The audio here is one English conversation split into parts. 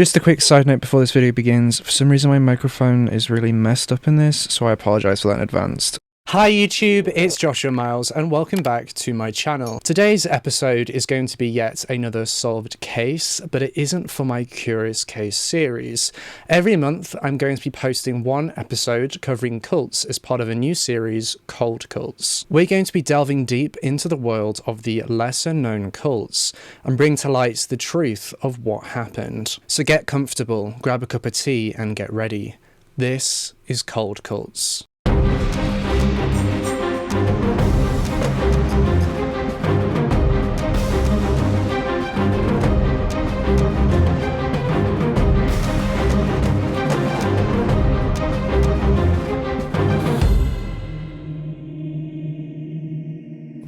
Just a quick side note before this video begins, for some reason my microphone is really messed up in this, so I apologise for that in advance. Hi YouTube, it's Joshua Miles and welcome back to my channel. Today's episode is going to be yet another solved case, but it isn't for my Curious Case series. Every month I'm going to be posting one episode covering cults as part of a new series, Cold Cults. We're going to be delving deep into the world of the lesser known cults and bring to light the truth of what happened. So get comfortable, grab a cup of tea and get ready. This is Cold Cults.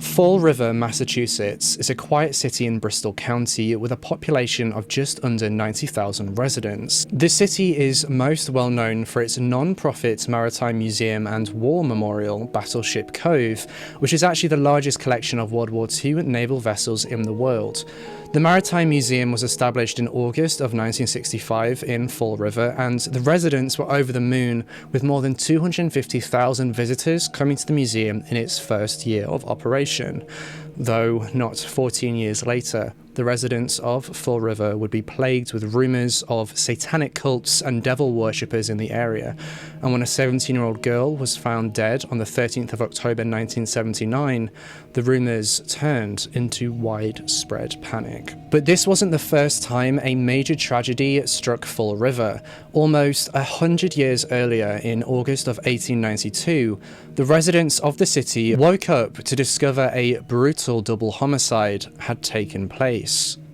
Fall River, Massachusetts is a quiet city in Bristol County with a population of just under 90,000 residents. The city is most well known for its non-profit maritime museum and war memorial, Battleship Cove, which is actually the largest collection of World War II naval vessels in the world. The Maritime Museum was established in August of 1965 in Fall River, and the residents were over the moon with more than 250,000 visitors coming to the museum in its first year of operation. Though not 14 years later, the residents of Fall River would be plagued with rumours of satanic cults and devil worshippers in the area, and when a 17-year-old girl was found dead on the 13th of October 1979, the rumours turned into widespread panic. But this wasn't the first time a major tragedy struck Fall River. Almost 100 years earlier, in August of 1892, the residents of the city woke up to discover a brutal double homicide had taken place.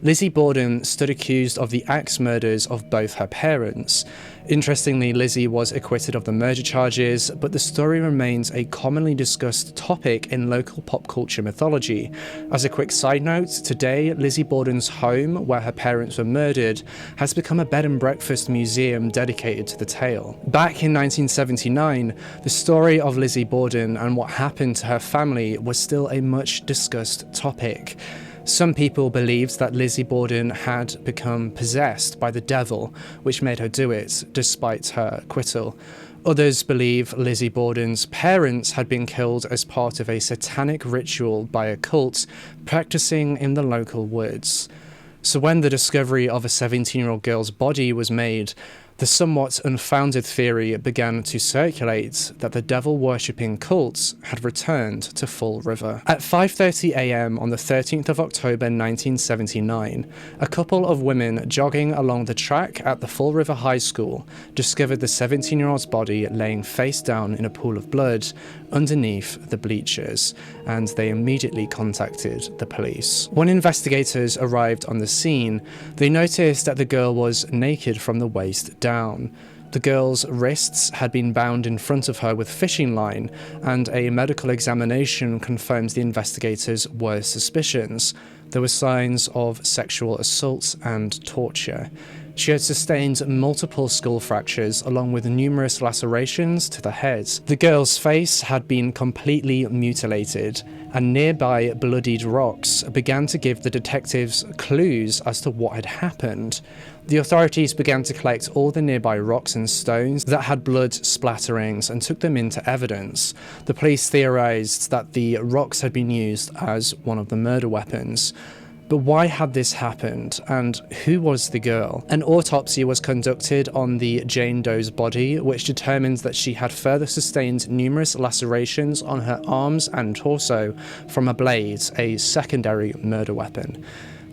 Lizzie Borden stood accused of the axe murders of both her parents. Interestingly, Lizzie was acquitted of the murder charges, but the story remains a commonly discussed topic in local pop culture mythology. As a quick side note, today Lizzie Borden's home, where her parents were murdered, has become a bed and breakfast museum dedicated to the tale. Back in 1979, the story of Lizzie Borden and what happened to her family was still a much discussed topic. Some people believed that Lizzie Borden had become possessed by the devil, which made her do it, despite her acquittal. Others believe Lizzie Borden's parents had been killed as part of a satanic ritual by a cult practicing in the local woods. So when the discovery of a 17-year-old girl's body was made, the somewhat unfounded theory began to circulate that the devil-worshipping cults had returned to Fall River. At 5:30 a.m. on the 13th of October 1979, a couple of women jogging along the track at the Fall River High School discovered the 17-year-old's body laying face down in a pool of blood underneath the bleachers, and they immediately contacted the police. When investigators arrived on the scene, they noticed that the girl was naked from the waist down. The girl's wrists had been bound in front of her with fishing line, and a medical examination confirmed the investigators' worst suspicions. There were signs of sexual assault and torture. She had sustained multiple skull fractures along with numerous lacerations to the head. The girl's face had been completely mutilated, and nearby bloodied rocks began to give the detectives clues as to what had happened. The authorities began to collect all the nearby rocks and stones that had blood splatterings and took them into evidence. The police theorized that the rocks had been used as one of the murder weapons. But why had this happened, and who was the girl? An autopsy was conducted on the Jane Doe's body, which determined that she had further sustained numerous lacerations on her arms and torso from a blade, a secondary murder weapon.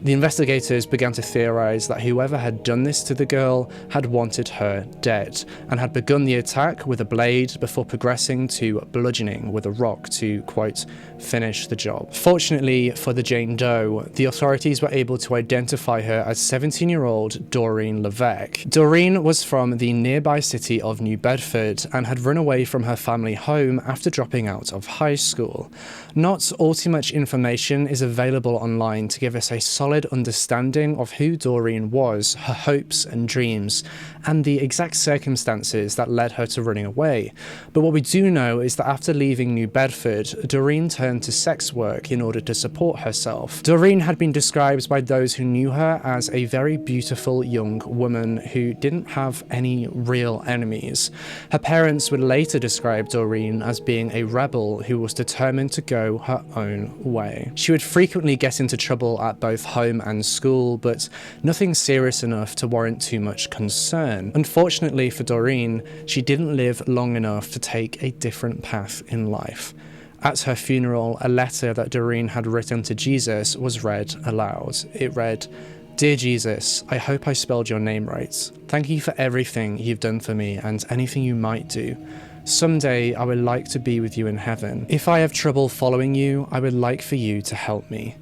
The investigators began to theorize that whoever had done this to the girl had wanted her dead, and had begun the attack with a blade before progressing to bludgeoning with a rock to, quote, finish the job. Fortunately for the Jane Doe, the authorities were able to identify her as 17-year-old Doreen Levesque. Doreen was from the nearby city of New Bedford and had run away from her family home after dropping out of high school. Not all too much information is available online to give us a solid solid understanding of who Doreen was, her hopes and dreams, and the exact circumstances that led her to running away. But what we do know is that after leaving New Bedford, Doreen turned to sex work in order to support herself. Doreen had been described by those who knew her as a very beautiful young woman who didn't have any real enemies. Her parents would later describe Doreen as being a rebel who was determined to go her own way. She would frequently get into trouble at both home and school, but nothing serious enough to warrant too much concern. Unfortunately for Doreen, she didn't live long enough to take a different path in life. At her funeral, a letter that Doreen had written to Jesus was read aloud. It read, "Dear Jesus, I hope I spelled your name right. Thank you for everything you've done for me and anything you might do. Someday I would like to be with you in heaven. If I have trouble following you, I would like for you to help me."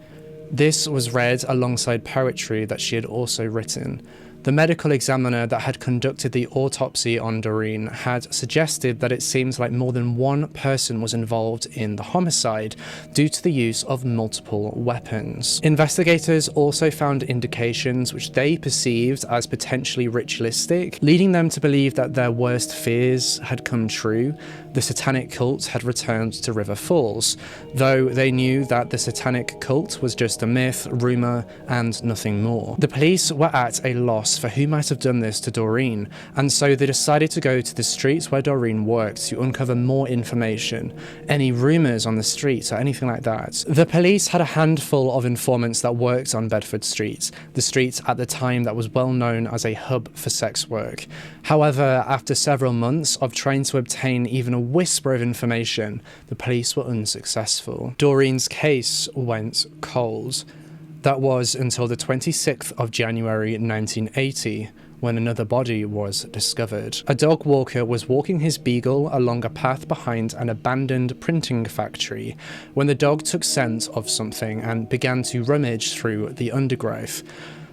This was read alongside poetry that she had also written. The medical examiner that had conducted the autopsy on Doreen had suggested that it seems like more than one person was involved in the homicide due to the use of multiple weapons. Investigators also found indications which they perceived as potentially ritualistic, leading them to believe that their worst fears had come true. The satanic cult had returned to River Falls, though they knew that the satanic cult was just a myth, rumour, and nothing more. The police were at a loss for who might have done this to Doreen, and so they decided to go to the streets where Doreen worked to uncover more information, any rumours on the streets or anything like that. The police had a handful of informants that worked on Bedford Street, the street at the time that was well known as a hub for sex work. However, after several months of trying to obtain even a whisper of information, the police were unsuccessful. Doreen's case went cold. That was until the 26th of January 1980, when another body was discovered. A dog walker was walking his beagle along a path behind an abandoned printing factory when the dog took scent of something and began to rummage through the undergrowth.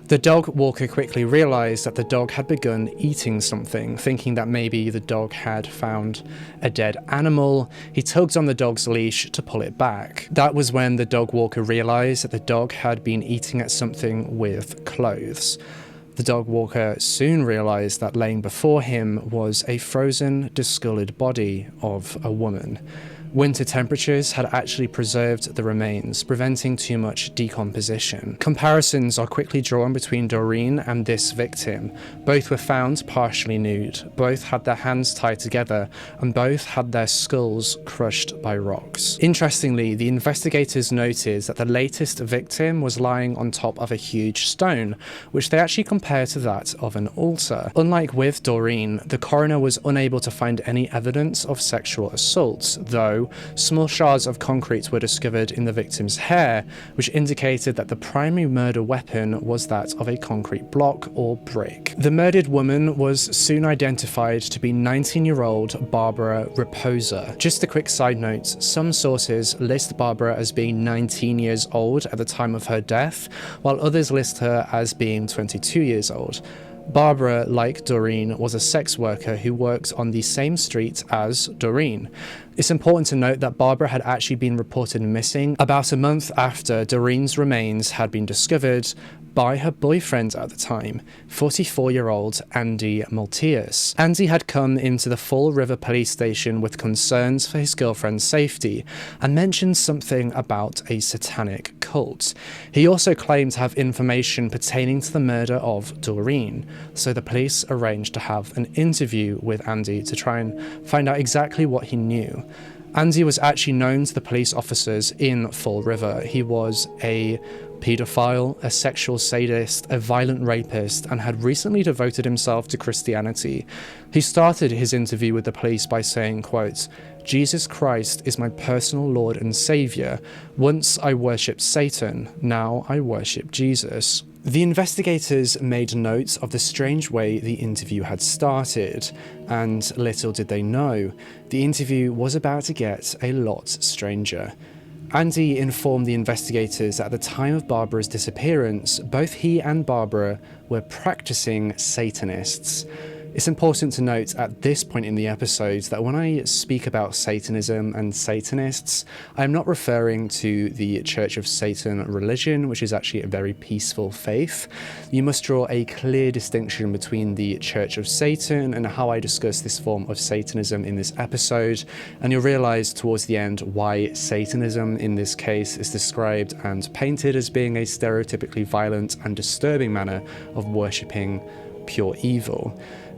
The dog walker quickly realised that the dog had begun eating something, thinking that maybe the dog had found a dead animal. He tugged on the dog's leash to pull it back. That was when the dog walker realised that the dog had been eating at something with clothes. The dog walker soon realised that laying before him was a frozen, discoloured body of a woman. Winter temperatures had actually preserved the remains, preventing too much decomposition. Comparisons are quickly drawn between Doreen and this victim. Both were found partially nude, both had their hands tied together, and both had their skulls crushed by rocks. Interestingly, the investigators noticed that the latest victim was lying on top of a huge stone, which they actually compared to that of an altar. Unlike with Doreen, the coroner was unable to find any evidence of sexual assault, though small shards of concrete were discovered in the victim's hair, which indicated that the primary murder weapon was that of a concrete block or brick. The murdered woman was soon identified to be 19-year-old Barbara Reposa. Just a quick side note, some sources list Barbara as being 19 years old at the time of her death, while others list her as being 22 years old. Barbara, like Doreen, was a sex worker who worked on the same street as Doreen. It's important to note that Barbara had actually been reported missing about a month after Doreen's remains had been discovered by her boyfriend at the time, 44-year-old Andy Maltius. Andy had come into the Fall River police station with concerns for his girlfriend's safety and mentioned something about a satanic cult. He also claimed to have information pertaining to the murder of Doreen, so the police arranged to have an interview with Andy to try and find out exactly what he knew. Andy was actually known to the police officers in Fall River. He was a paedophile, a sexual sadist, a violent rapist, and had recently devoted himself to Christianity. He started his interview with the police by saying, quote, "Jesus Christ is my personal Lord and Saviour. Once I worshipped Satan, now I worship Jesus." The investigators made note of the strange way the interview had started, and little did they know, the interview was about to get a lot stranger. Andy informed the investigators that at the time of Barbara's disappearance, both he and Barbara were practicing Satanists. It's important to note at this point in the episode that when I speak about Satanism and Satanists, I'm not referring to the Church of Satan religion, which is actually a very peaceful faith. You must draw a clear distinction between the Church of Satan and how I discuss this form of Satanism in this episode, and you'll realise towards the end why Satanism in this case is described and painted as being a stereotypically violent and disturbing manner of worshipping pure evil.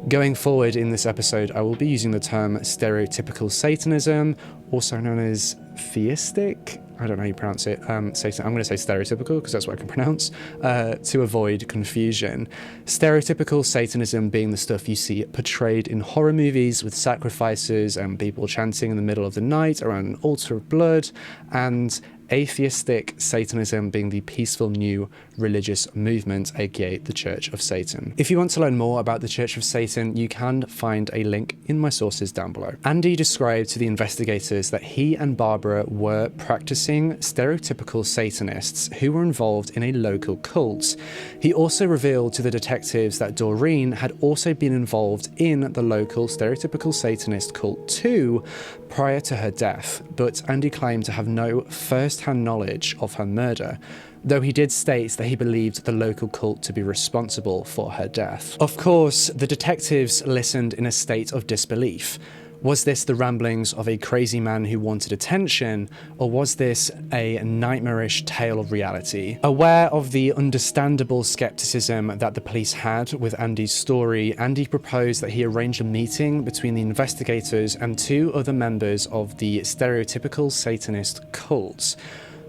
Going forward in this episode, I will be using the term stereotypical Satanism, also known as theistic. I don't know how you pronounce it. Satan. I'm going to say stereotypical because that's what I can pronounce, to avoid confusion. Stereotypical Satanism being the stuff you see portrayed in horror movies with sacrifices and people chanting in the middle of the night around an altar of blood, and atheistic Satanism being the peaceful new religious movement, aka the Church of Satan. If you want to learn more about the Church of Satan, you can find a link in my sources down below. Andy described to the investigators that he and Barbara were practicing stereotypical Satanists who were involved in a local cult. He also revealed to the detectives that Doreen had also been involved in the local stereotypical Satanist cult too, prior to her death, but Andy claimed to have no first-hand knowledge of her murder, though he did state that he believed the local cult to be responsible for her death. Of course, the detectives listened in a state of disbelief. Was this the ramblings of a crazy man who wanted attention, or was this a nightmarish tale of reality? Aware of the understandable skepticism that the police had with Andy's story, Andy proposed that he arrange a meeting between the investigators and two other members of the stereotypical Satanist cult.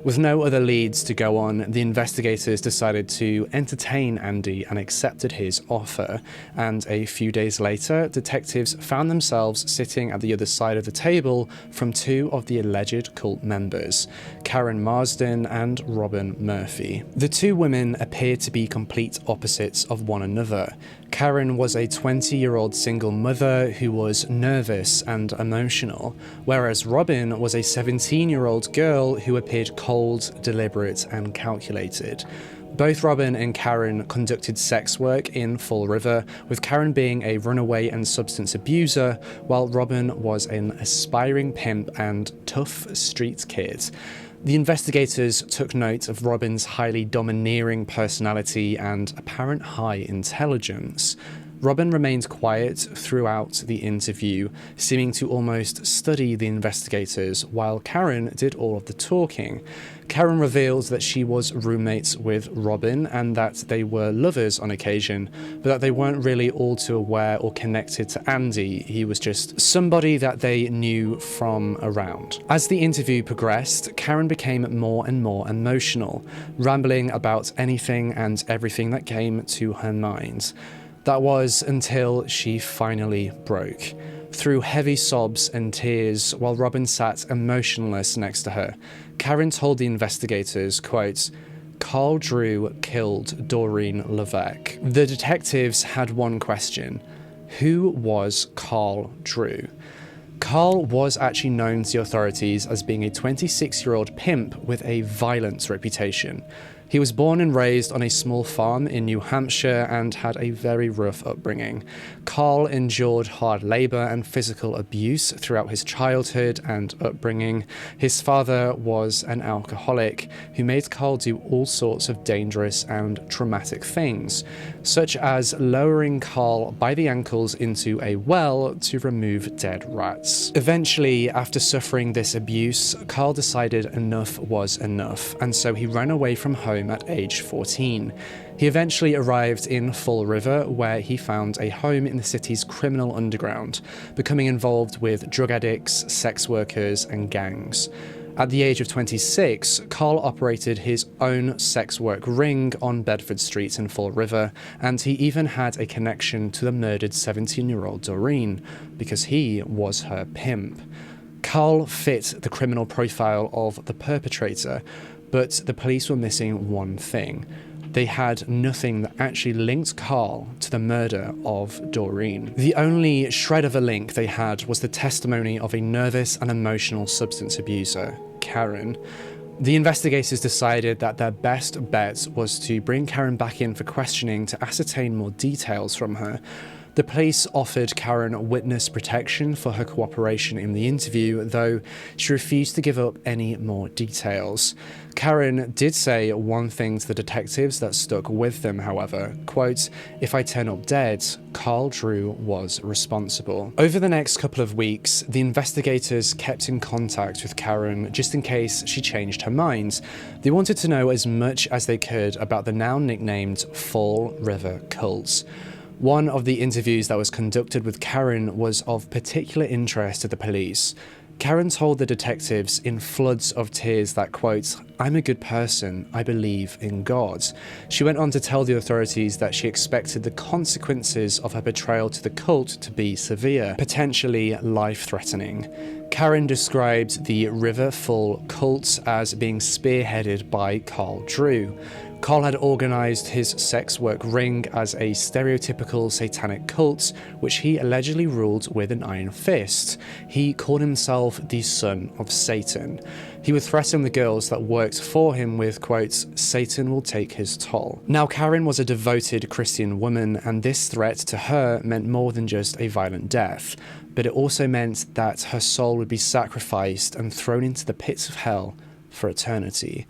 With no other leads to go on, the investigators decided to entertain Andy and accepted his offer, and a few days later, detectives found themselves sitting at the other side of the table from two of the alleged cult members, Karen Marsden and Robin Murphy. The two women appeared to be complete opposites of one another. Karen was a 20-year-old single mother who was nervous and emotional, whereas Robin was a 17-year-old girl who appeared cold, deliberate, and calculated. Both Robin and Karen conducted sex work in Fall River, with Karen being a runaway and substance abuser, while Robin was an aspiring pimp and tough street kid. The investigators took note of Robin's highly domineering personality and apparent high intelligence. Robin remained quiet throughout the interview, seeming to almost study the investigators, while Karen did all of the talking. Karen revealed that she was roommates with Robin and that they were lovers on occasion, but that they weren't really all too aware or connected to Andy. He was just somebody that they knew from around. As the interview progressed, Karen became more and more emotional, rambling about anything and everything that came to her mind. That was until she finally broke. Through heavy sobs and tears, while Robin sat emotionless next to her, Karen told the investigators, quote, "Carl Drew killed Doreen Levesque." The detectives had one question. Who was Carl Drew? Carl was actually known to the authorities as being a 26-year-old pimp with a violent reputation. He was born and raised on a small farm in New Hampshire and had a very rough upbringing. Carl endured hard labor and physical abuse throughout his childhood and upbringing. His father was an alcoholic who made Carl do all sorts of dangerous and traumatic things, such as lowering Carl by the ankles into a well to remove dead rats. Eventually, after suffering this abuse, Carl decided enough was enough, and so he ran away from home at age 14. He eventually arrived in Fall River, where he found a home in the city's criminal underground, becoming involved with drug addicts, sex workers, and gangs. At the age of 26, Carl operated his own sex work ring on Bedford Street in Fall River, and he even had a connection to the murdered 17-year-old Doreen, because he was her pimp. Carl fit the criminal profile of the perpetrator, but the police were missing one thing. They had nothing that actually linked Carl to the murder of Doreen. The only shred of a link they had was the testimony of a nervous and emotional substance abuser, Karen. The investigators decided that their best bet was to bring Karen back in for questioning to ascertain more details from her. The police offered Karen witness protection for her cooperation in the interview, though she refused to give up any more details. Karen did say one thing to the detectives that stuck with them, however, quote, "If I turn up dead, Carl Drew was responsible." Over the next couple of weeks, the investigators kept in contact with Karen just in case she changed her mind. They wanted to know as much as they could about the now nicknamed Fall River cult. One of the interviews that was conducted with Karen was of particular interest to the police. Karen told the detectives in floods of tears that, quote, "I'm a good person, I believe in God." She went on to tell the authorities that she expected the consequences of her betrayal to the cult to be severe, potentially life-threatening. Karen described the River Fall cult as being spearheaded by Carl Drew. Carl had organised his sex work ring as a stereotypical satanic cult, which he allegedly ruled with an iron fist. He called himself the Son of Satan. He would threaten the girls that worked for him with, quote, "Satan will take his toll." Now, Karen was a devoted Christian woman, and this threat to her meant more than just a violent death, but it also meant that her soul would be sacrificed and thrown into the pits of hell for eternity.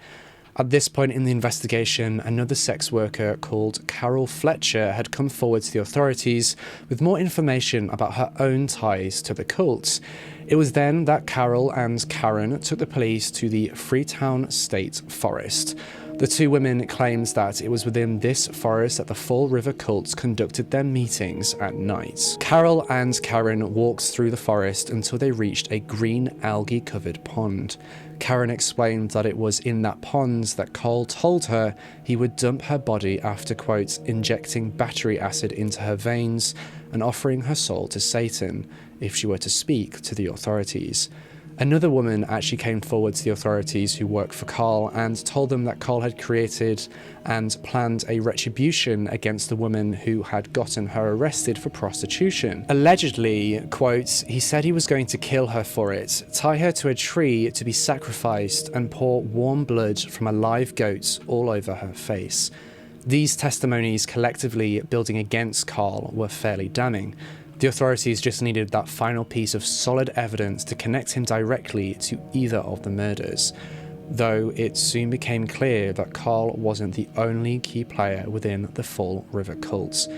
At this point in the investigation, another sex worker called Carol Fletcher had come forward to the authorities with more information about her own ties to the cult. It was then that Carol and Karen took the police to the Freetown State Forest. The two women claimed that it was within this forest that the Fall River cults conducted their meetings at night. Carol and Karen walked through the forest until they reached a green algae-covered pond. Karen explained that it was in that pond that Cole told her he would dump her body after, quote, "injecting battery acid into her veins and offering her soul to Satan if she were to speak to the authorities." Another woman actually came forward to the authorities who worked for Carl and told them that Carl had created and planned a retribution against the woman who had gotten her arrested for prostitution. Allegedly, quote, "he said he was going to kill her for it, tie her to a tree to be sacrificed and pour warm blood from a live goat all over her face." These testimonies collectively building against Carl were fairly damning. The authorities just needed that final piece of solid evidence to connect him directly to either of the murders, though it soon became clear that Carl wasn't the only key player within the Fall River cult.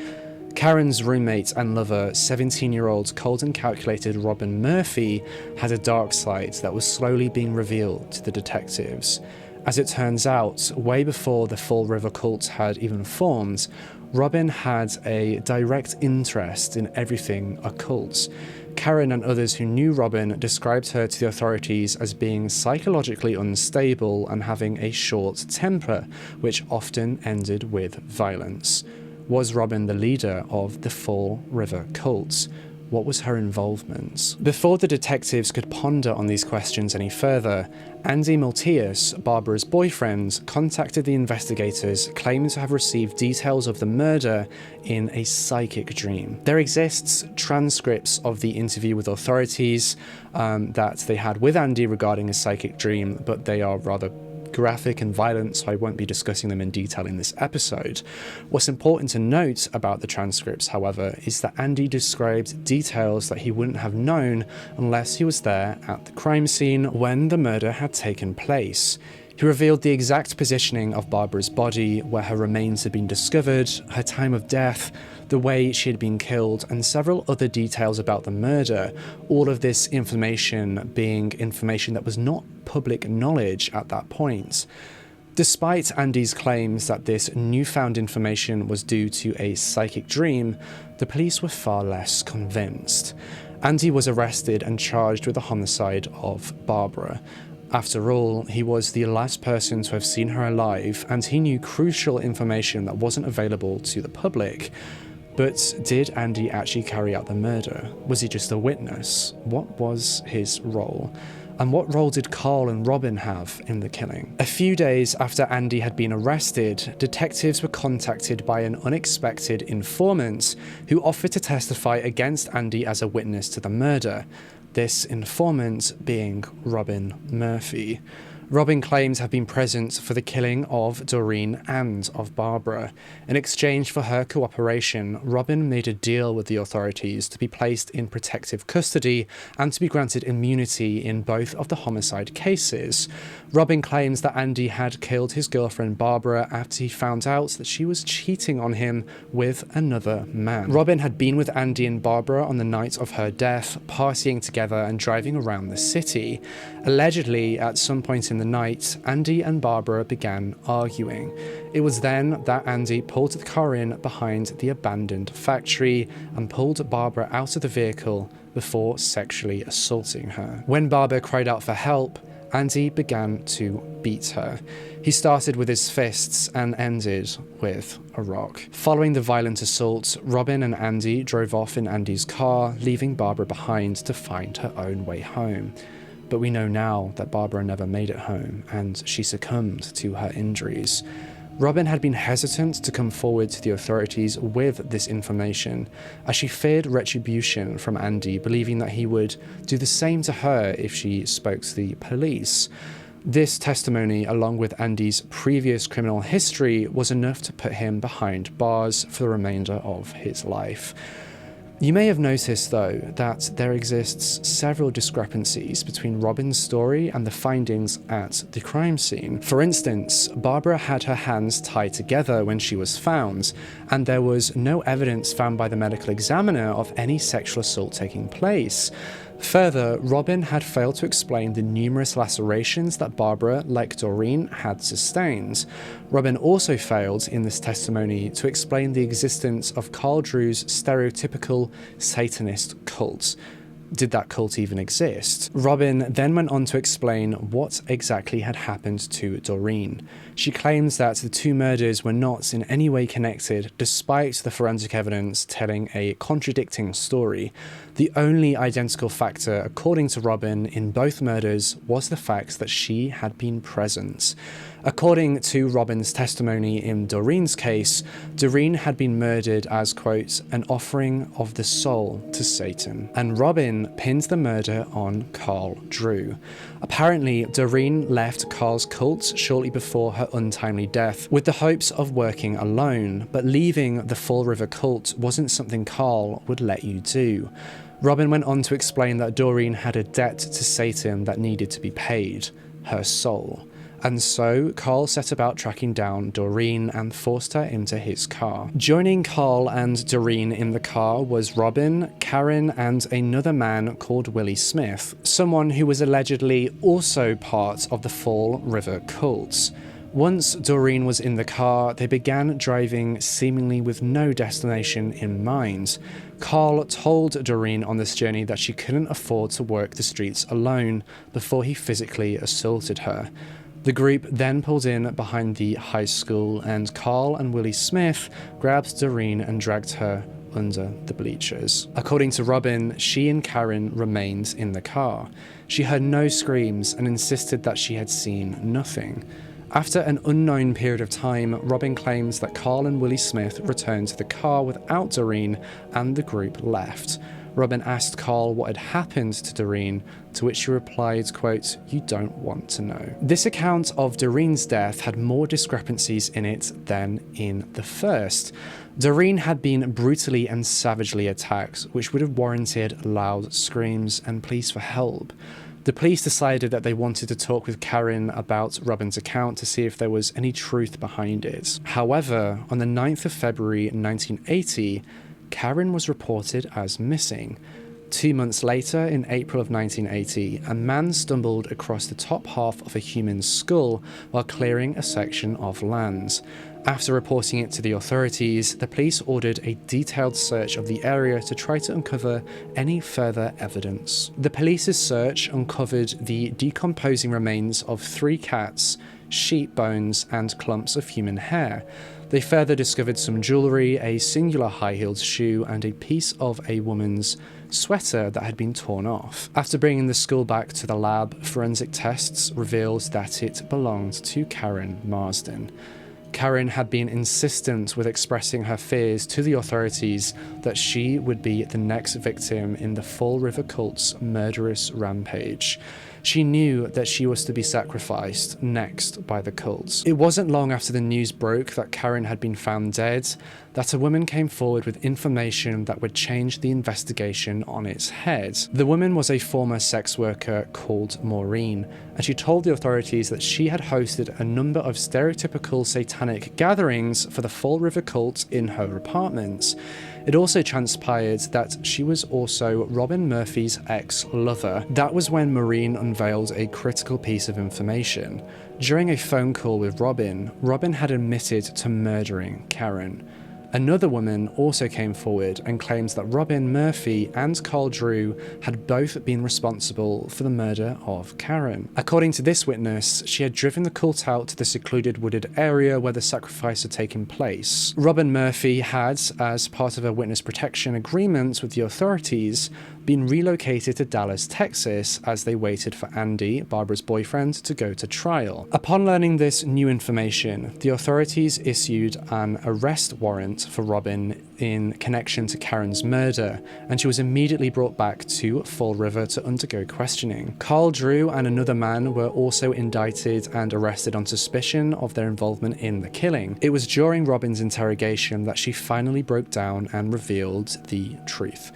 Karen's roommate and lover, 17-year-old cold and calculated Robin Murphy, had a dark side that was slowly being revealed to the detectives. As it turns out, way before the Fall River cult had even formed, Robin had a direct interest in everything occult. Karen and others who knew Robin described her to the authorities as being psychologically unstable and having a short temper, which often ended with violence. Was Robin the leader of the Fall River cult? What was her involvement? Before the detectives could ponder on these questions any further, Andy Maltius, Barbara's boyfriend, contacted the investigators, claiming to have received details of the murder in a psychic dream. There exists transcripts of the interview with authorities that they had with Andy regarding a psychic dream, but they are rather graphic and violent, so I won't be discussing them in detail in this episode. What's important to note about the transcripts, however, is that Andy described details that he wouldn't have known unless he was there at the crime scene when the murder had taken place. He revealed the exact positioning of Barbara's body, where her remains had been discovered, her time of death, the way she had been killed, and several other details about the murder, all of this information being information that was not public knowledge at that point. Despite Andy's claims that this newfound information was due to a psychic dream, the police were far less convinced. Andy was arrested and charged with the homicide of Barbara. After all, he was the last person to have seen her alive, and he knew crucial information that wasn't available to the public. But did Andy actually carry out the murder? Was he just a witness? What was his role? And what role did Carl and Robin have in the killing? A few days after Andy had been arrested, detectives were contacted by an unexpected informant who offered to testify against Andy as a witness to the murder. This informant being Robin Murphy. Robin claims to have been present for the killing of Doreen and of Barbara. In exchange for her cooperation, Robin made a deal with the authorities to be placed in protective custody and to be granted immunity in both of the homicide cases. Robin claims that Andy had killed his girlfriend Barbara after he found out that she was cheating on him with another man. Robin had been with Andy and Barbara on the night of her death, partying together and driving around the city. Allegedly, at some point in the night, Andy and Barbara began arguing. It was then that Andy pulled the car in behind the abandoned factory and pulled Barbara out of the vehicle before sexually assaulting her. When Barbara cried out for help, Andy began to beat her. He started with his fists and ended with a rock. Following the violent assault, Robin and Andy drove off in Andy's car, leaving Barbara behind to find her own way home. But we know now that Barbara never made it home, and she succumbed to her injuries. Robin had been hesitant to come forward to the authorities with this information, as she feared retribution from Andy, believing that he would do the same to her if she spoke to the police. This testimony, along with Andy's previous criminal history, was enough to put him behind bars for the remainder of his life. You may have noticed, though, that there exists several discrepancies between Robin's story and the findings at the crime scene. For instance, Barbara had her hands tied together when she was found, and there was no evidence found by the medical examiner of any sexual assault taking place. Further, Robin had failed to explain the numerous lacerations that Barbara, like Doreen, had sustained. Robin also failed in this testimony to explain the existence of Carl Drew's stereotypical Satanist cult. Did that cult even exist? Robin then went on to explain what exactly had happened to Doreen. She claims that the two murders were not in any way connected, despite the forensic evidence telling a contradicting story. The only identical factor, according to Robin, in both murders was the fact that she had been present. According to Robin's testimony in Doreen's case, Doreen had been murdered as, quote, an offering of the soul to Satan, and Robin pinned the murder on Carl Drew. Apparently, Doreen left Carl's cult shortly before her untimely death with the hopes of working alone, but leaving the Fall River cult wasn't something Carl would let you do. Robin went on to explain that Doreen had a debt to Satan that needed to be paid, her soul. And so, Carl set about tracking down Doreen and forced her into his car. Joining Carl and Doreen in the car was Robin, Karen, and another man called Willie Smith, someone who was allegedly also part of the Fall River cult. Once Doreen was in the car, they began driving seemingly with no destination in mind. Carl told Doreen on this journey that she couldn't afford to work the streets alone before he physically assaulted her. The group then pulled in behind the high school, and Carl and Willie Smith grabbed Doreen and dragged her under the bleachers. According to Robin, she and Karen remained in the car. She heard no screams and insisted that she had seen nothing. After an unknown period of time, Robin claims that Carl and Willie Smith returned to the car without Doreen, and the group left. Robin asked Carl what had happened to Doreen, to which he replied, quote, "You don't want to know." This account of Doreen's death had more discrepancies in it than in the first. Doreen had been brutally and savagely attacked, which would have warranted loud screams and pleas for help. The police decided that they wanted to talk with Karen about Robin's account to see if there was any truth behind it. However, on the 9th of February 1980, Karen was reported as missing. 2 months later, in April of 1980, a man stumbled across the top half of a human's skull while clearing a section of land. After reporting it to the authorities, the police ordered a detailed search of the area to try to uncover any further evidence. The police's search uncovered the decomposing remains of 3 cats, sheep bones, and clumps of human hair. They further discovered some jewellery, a singular high-heeled shoe, and a piece of a woman's sweater that had been torn off. After bringing the skull back to the lab, forensic tests revealed that it belonged to Karen Marsden. Karen had been insistent with expressing her fears to the authorities that she would be the next victim in the Fall River cult's murderous rampage. She knew that she was to be sacrificed next by the cult. It wasn't long after the news broke that Karen had been found dead that a woman came forward with information that would change the investigation on its head. The woman was a former sex worker called Maureen, and she told the authorities that she had hosted a number of stereotypical satanic gatherings for the Fall River cult in her apartment. It also transpired that she was also Robin Murphy's ex-lover. That was when Maureen unveiled a critical piece of information. During a phone call with Robin, Robin had admitted to murdering Karen. Another woman also came forward and claims that Robin Murphy and Carl Drew had both been responsible for the murder of Karen. According to this witness, she had driven the cult out to the secluded wooded area where the sacrifice had taken place. Robin Murphy had, as part of a witness protection agreement with the authorities, been relocated to Dallas, Texas, as they waited for Andy, Barbara's boyfriend, to go to trial. Upon learning this new information, the authorities issued an arrest warrant for Robin in connection to Karen's murder, and she was immediately brought back to Fall River to undergo questioning. Carl Drew and another man were also indicted and arrested on suspicion of their involvement in the killing. It was during Robin's interrogation that she finally broke down and revealed the truth.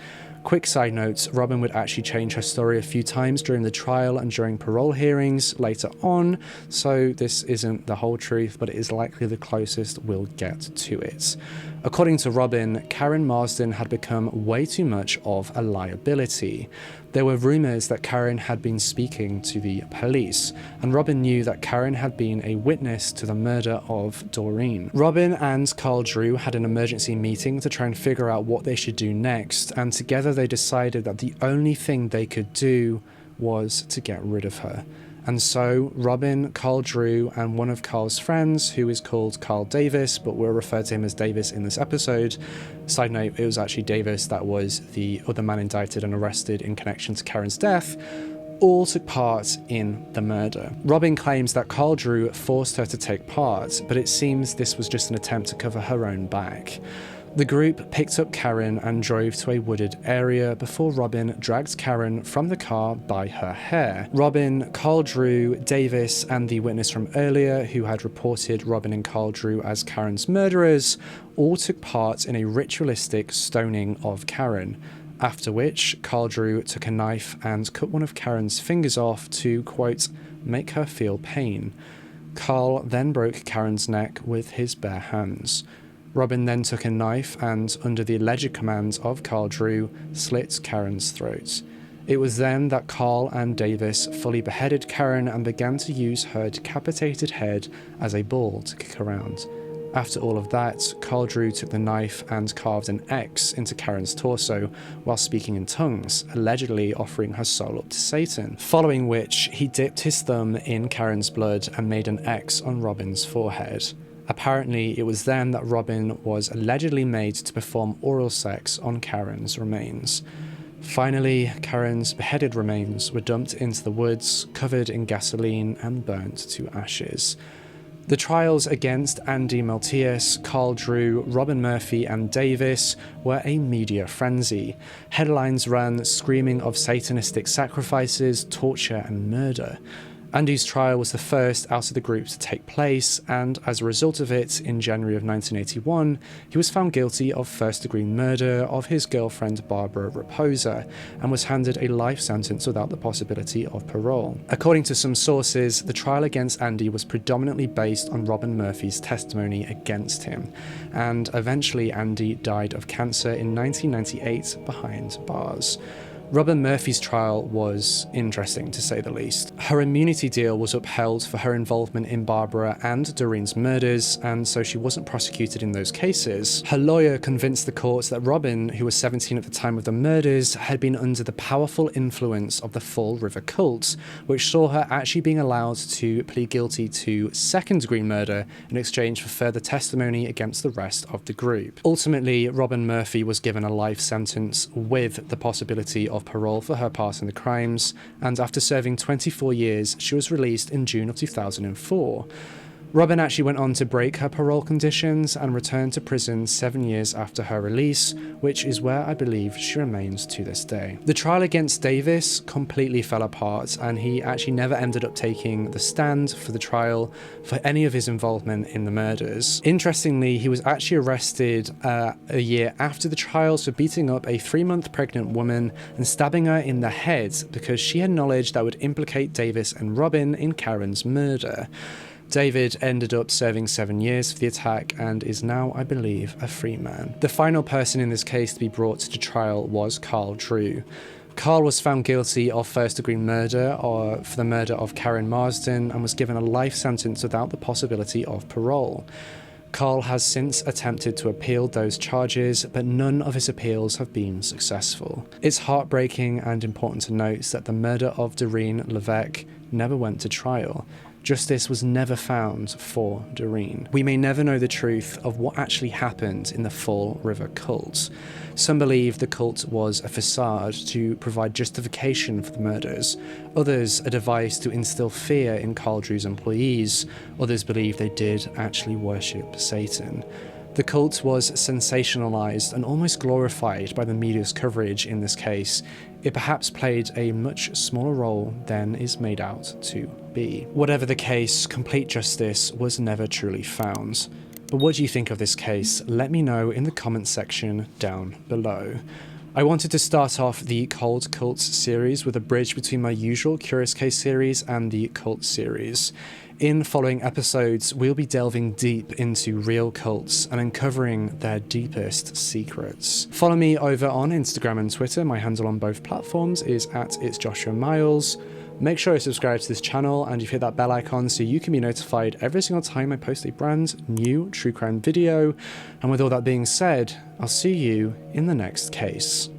Quick side note, Robin would actually change her story a few times during the trial and during parole hearings later on, so this isn't the whole truth, but it is likely the closest we'll get to it. According to Robin, Karen Marsden had become way too much of a liability. There were rumours that Karen had been speaking to the police, and Robin knew that Karen had been a witness to the murder of Doreen. Robin and Carl Drew had an emergency meeting to try and figure out what they should do next, and together they decided that the only thing they could do was to get rid of her. And so Robin, Carl Drew, and one of Carl's friends, who is called Carl Davis, but we'll refer to him as Davis in this episode. Side note, it was actually Davis that was the other man indicted and arrested in connection to Karen's death, all took part in the murder. Robin claims that Carl Drew forced her to take part, but it seems this was just an attempt to cover her own back. The group picked up Karen and drove to a wooded area before Robin dragged Karen from the car by her hair. Robin, Carl Drew, Davis, and the witness from earlier who had reported Robin and Carl Drew as Karen's murderers all took part in a ritualistic stoning of Karen, after which Carl Drew took a knife and cut one of Karen's fingers off to, quote, make her feel pain. Carl then broke Karen's neck with his bare hands. Robin then took a knife and, under the alleged commands of Carl Drew, slit Karen's throat. It was then that Carl and Davis fully beheaded Karen and began to use her decapitated head as a ball to kick around. After all of that, Carl Drew took the knife and carved an X into Karen's torso while speaking in tongues, allegedly offering her soul up to Satan, following which he dipped his thumb in Karen's blood and made an X on Robin's forehead. Apparently, it was then that Robin was allegedly made to perform oral sex on Karen's remains. Finally, Karen's beheaded remains were dumped into the woods, covered in gasoline and burnt to ashes. The trials against Andy Maltius, Carl Drew, Robin Murphy, and Davis were a media frenzy. Headlines ran screaming of satanistic sacrifices, torture, and murder. Andy's trial was the first out of the group to take place, and as a result of it, in January of 1981, he was found guilty of first-degree murder of his girlfriend Barbara Raposa, and was handed a life sentence without the possibility of parole. According to some sources, the trial against Andy was predominantly based on Robin Murphy's testimony against him, and eventually Andy died of cancer in 1998 behind bars. Robin Murphy's trial was interesting, to say the least. Her immunity deal was upheld for her involvement in Barbara and Doreen's murders, and so she wasn't prosecuted in those cases. Her lawyer convinced the court that Robin, who was 17 at the time of the murders, had been under the powerful influence of the Fall River cult, which saw her actually being allowed to plead guilty to second-degree murder in exchange for further testimony against the rest of the group. Ultimately, Robin Murphy was given a life sentence with the possibility of parole for her part in the crimes, and after serving 24 years, she was released in June of 2004. Robin actually went on to break her parole conditions and returned to prison 7 years after her release, which is where I believe she remains to this day. The trial against Davis completely fell apart, and he actually never ended up taking the stand for the trial for any of his involvement in the murders. Interestingly, he was actually arrested a year after the trials for beating up a 3-month pregnant woman and stabbing her in the head because she had knowledge that would implicate Davis and Robin in Karen's murder. David ended up serving 7 years for the attack and is now, I believe, a free man. The final person in this case to be brought to trial was Carl Drew. Carl was found guilty of first-degree murder for the murder of Karen Marsden and was given a life sentence without the possibility of parole. Carl has since attempted to appeal those charges, but none of his appeals have been successful. It's heartbreaking and important to note that the murder of Doreen Levesque never went to trial. Justice was never found for Doreen. We may never know the truth of what actually happened in the Fall River cult. Some believe the cult was a facade to provide justification for the murders. Others, a device to instill fear in Carl Drew's employees. Others believe they did actually worship Satan. The cult was sensationalized and almost glorified by the media's coverage in this case. It perhaps played a much smaller role than is made out to be. Whatever the case, complete justice was never truly found. But what do you think of this case? Let me know in the comments section down below. I wanted to start off the Cold Cults series with a bridge between my usual Curious Case series and the Cult series. In following episodes, we'll be delving deep into real cults and uncovering their deepest secrets. Follow me over on Instagram and Twitter. My handle on both platforms is @itsjoshuamilesyt. Make sure you subscribe to this channel and you hit that bell icon so you can be notified every single time I post a brand new true crime video. And with all that being said, I'll see you in the next case.